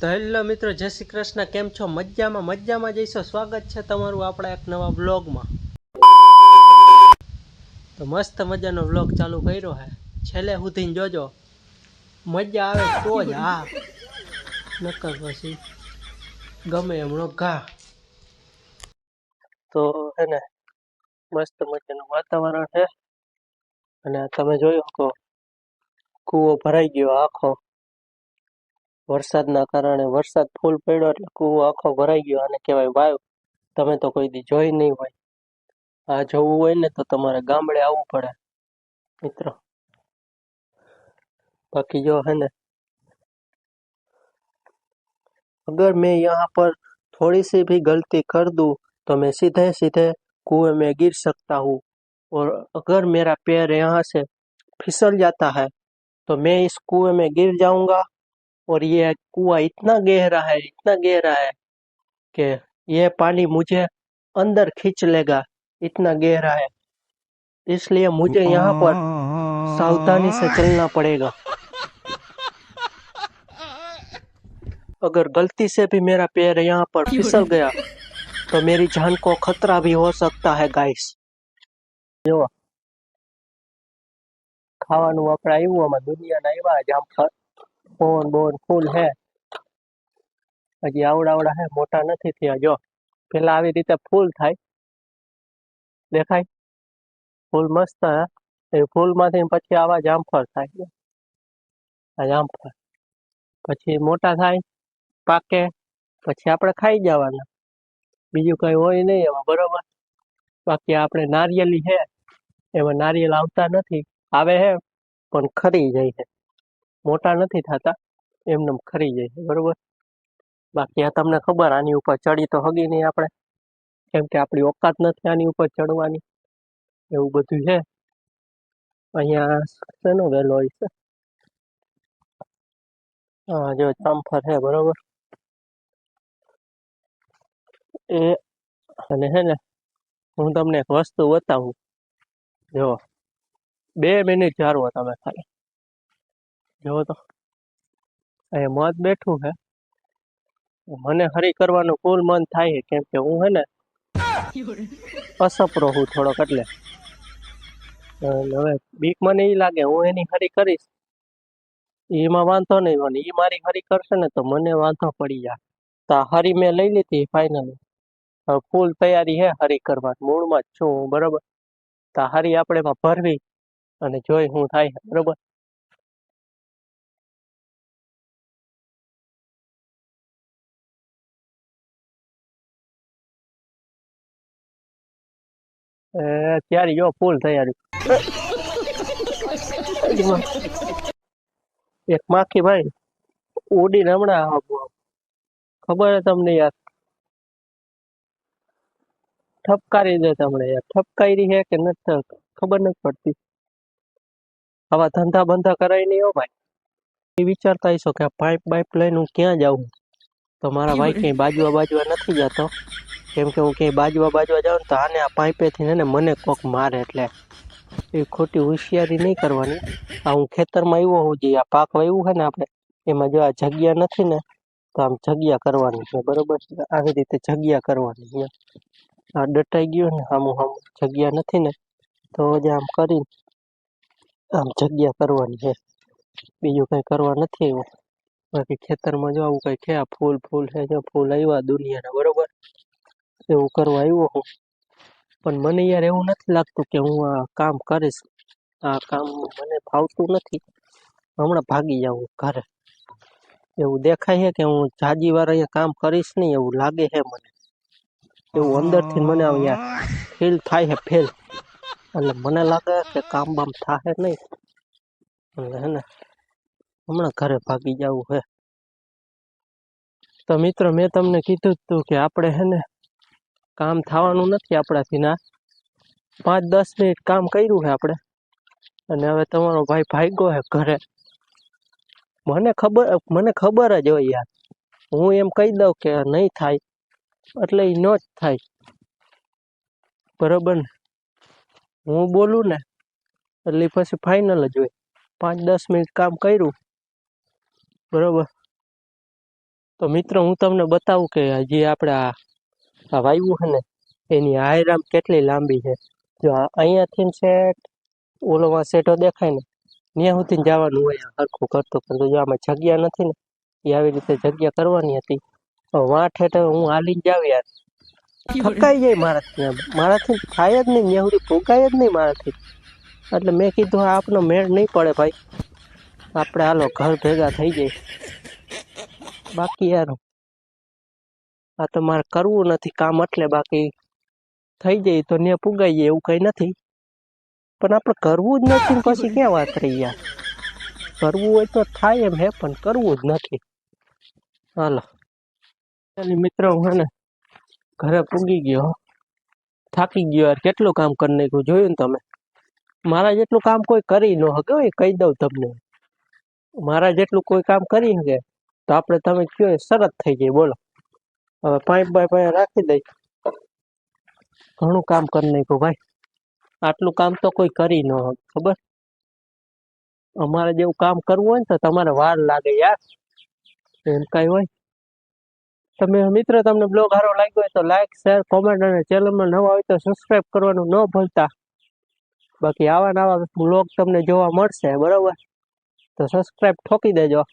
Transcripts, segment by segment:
તો હેલો મિત્રો, જય શ્રી કૃષ્ણ. કેમ છો? મજામાં જઈશો. સ્વાગત છે તમારું આપણા એક નવા વ્લોગમાં. તો મસ્ત મજાનો વ્લોગ ચાલુ કર્યો છે. છેલ્લે સુધી જોજો, મજા આવે તો જ. હા, નકર પછી ગમે એમનો ઘા. તો હે ને મસ્ત મજાનું વાતાવરણ છે અને તમે જોયો શકો કૂવો ભરાઈ ગયો આખો. વરસાદના કારણે વરસાદ ફૂલ પડ્યો એટલે કૂવો આખો ભરાઈ ગયો. અને કહેવાય વાવ. તમે તો કોઈ દી જોઈ નહીં હોય. આ જોવું હોય ને તો તમારે ગામડે આવવું પડે મિત્રો. बाकी जो है ना, अगर मैं यहाँ पर थोड़ी सी भी गलती कर दूं तो मैं सीधे सीधे कुएं में गिर सकता हूँ। और अगर मेरा पैर यहाँ से फिसल जाता है तो मैं इस कुएं में गिर जाऊंगा। और ये कुआं इतना गहरा है कि ये पानी मुझे अंदर खींच लेगा, इतना गहरा है। इसलिए मुझे यहाँ पर सावधानी से चलना पड़ेगा। अगर गलती से भी मेरा पैर यहाँ पर फिसल गया तो मेरी जान को खतरा भी हो सकता है गाइस। जो ખાવાનું આપણે આવ્યું આમાં દુનિયાના આવ્યા જામફળ બોન ફૂલ હે, હજી આવડા હે, મોટા નથી થયા. જો પેલા આવી રીતે ફૂલ થાય, દેખાય ફૂલ મસ્ત હે. એ ફૂલમાંથી પછી આવા જામફળ થાય. આ જામફળ પછી મોટા થાય, પાકે, પછી આપણે ખાઈ જવાના. બીજું કઈ હોય નહીં એમાં, બરોબર. બાકી આપણે નારિયેલી હે, એમાં નારિયેલ આવતા નથી. આવે હે પણ ખરી જાય છે, મોટા નથી થતા, એમને ખરી જાય છે, બરોબર. બાકી આ તમને ખબર, આની ઉપર ચડી તો હગી નહીં આપણે, કેમ કે આપણી ઓકાત નથી આની ઉપર ચડવાની. એવું બધું છે. અહીંયા શેનો વેલો હોય છે? હા, જો જામફળ છે, બરોબર. એ અને હે ને હું તમને એક વસ્તુ બતાવું. જો 2 મિનિટ જાળવો તમે ખાલી. જો તો અહીંયા મત બેઠું છે. મને હરી કરવાનું ફૂલ મન થાય છે, કેમ કે હું હે ને અસપરો હું થોડોક, એટલે હવે બીક મને ઈ લાગે હું એની હરી કરીશ એમાં વાંધો નહીં, મને ઈ મારી હરી કરશે ને તો મને વાંધો પડી જાય. તો આ હરી મેં લઈ લીધી ફાઇનલી. હવે ફૂલ તૈયારી હે હરી કરવાની, મૂળમાં જ છું હું, બરોબર. તો આ હરી આપણે એમાં ભરવી અને જોઈ શું થાય છે, બરોબર. ત્યારે જો ફૂલ તૈયારી. એક માખી ભાઈ ઉડીને હમણાં ખબર હે તમને યાર, ઠપકારી દે તમને યાર. ઠપકારી હે કે નથી ખબર નથી પડતી. આવા ધંધા બંધા કરાય નહીં હો ભાઈ. એ વિચારતા હશો કે આ પાઇપ બાઇપ લઈને હું ક્યાં જાઉં. તો મારા ભાઈ ક્યાંય બાજવા નથી જતો, કેમ કે હું ક્યાંય બાજવા જાઉં ને તો આને આ પાઇપેથી ને મને કોક મારે. એટલે એ ખોટી હોશિયારી નહીં કરવાની. આ હું ખેતરમાં આવ્યો હું, જે આ પાક વાવ્યું છે ને આપણે, એમાં જો આ જગ્યા નથી ને, તો આમ જગ્યા કરવાની છે, બરોબર. આવી રીતે જગ્યા કરવાની. આ દટાઈ ગયું ને આમ જગ્યા નથી ને, તો જ આમ કરી આમ જગ્યા કરવાની છે. બીજું કઈ કરવા નથી આવ્યું. બાકી ખેતરમાં જો આવું કઈ છે, આ ફૂલ છે, જો ફૂલ આવ્યા દુનિયાના, બરોબર. એવું કરવા આવ્યો હું. પણ મને યાર એવું નથી લાગતું કે હું આ કામ કરીશ. આ કામ મને ફાવતું નથી. હમણાં ભાગી જાઉં ઘરે. એવું દેખાય છે કે હું જાજી વાર અહીંયા કામ કરીશ નહીં, એવું લાગે છે મને. એવું અંદરથી મને યાર ફીલ થાય છે, ફીલ. એટલે મને લાગે કે કામ બામ થાય નહીં. એટલે હે ને હમણાં ઘરે ભાગી જવું છે. તો મિત્રો, મેં તમને કીધું જ તું કે આપણે હે ને કામ થવાનું નથી આપણાથી. ના 5-10 મિનિટ કામ કર્યું છે આપણે, અને હવે તમારો ભાઈ ભાગ્યો છે ઘરે. મને ખબર જ હોય યાર. હું એમ કહી દઉં કે નહીં થાય એટલે એ ન જ થાય, બરોબર ને. હું બોલું ને એટલે પછી ફાઇનલ જ હોય. 5-10 મિનિટ કામ કર્યું, બરોબર. તો મિત્રો હું તમને બતાવું કે જે આપણે આ વાયુ છે ને એની આયરામ કેટલી લાંબી છે. જો અહીંયાથી સેટ ઓલોમાં સેટો દેખાય ને ત્યાં સુધી જવાનું હોય હરખું કરતો કરતો. જો આમાં જગ્યા નથી ને એ આવી રીતે જગ્યા કરવાની હતી. વાંઠ હેઠે હું હાલીને જાવ યાર થકાઈ જાય મારાથી થાય જ નહીં, ત્યાં સુધી ભોગાય જ નહીં મારાથી. એટલે મેં કીધું આ આપનો મેળ નહીં પડે ભાઈ, આપણે હાલો ઘર ભેગા થઈ જાય. બાકી યાર આ તો મારે કરવું નથી કામ, એટલે બાકી થઈ જાય તો ને પુગાઈ જાય એવું કઈ નથી, પણ આપણે કરવું જ નથી. પછી ક્યાં વાત રહી યાર, કરવું હોય તો થાય એમ હે, પણ કરવું જ નથી. હાલો મિત્રો હું ને ઘરે પૂગી ગયો, થાકી ગયો યાર, કેટલું કામ કરી નાખ્યું જોયું ને તમે. મારા જેટલું કામ કોઈ કરી ન શકે, કહી દઉં તમને. મારા જેટલું કોઈ કામ કરી શકે તો આપણે તમે કયો શરત થઈ જાય. બોલો હવે પાઇપ બાય પાઇપ રાખી દઈ, ઘણું કામ કરી નાખ્યું ભાઈ. આટલું કામ તો કોઈ કરી ન શકે ખબર. અમારે જેવું કામ કરવું હોય ને તો તમારે વાર લાગે યાર, એમ કઈ હોય. તમે મિત્રો તમને બ્લોગ સારો લાગ્યો હોય તો લાઈક શેર કોમેન્ટ અને ચેનલમાં નવા હોય તો સબસ્ક્રાઇબ કરવાનું ન ભૂલતા. બાકી આવા નવા બ્લોગ તમને જોવા મળશે બરોબર, તો સબસ્ક્રાઇબ ઠોકી દેજો.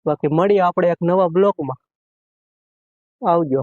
બાકી મળીએ આપણે એક નવા બ્લોગમાં. આવજો.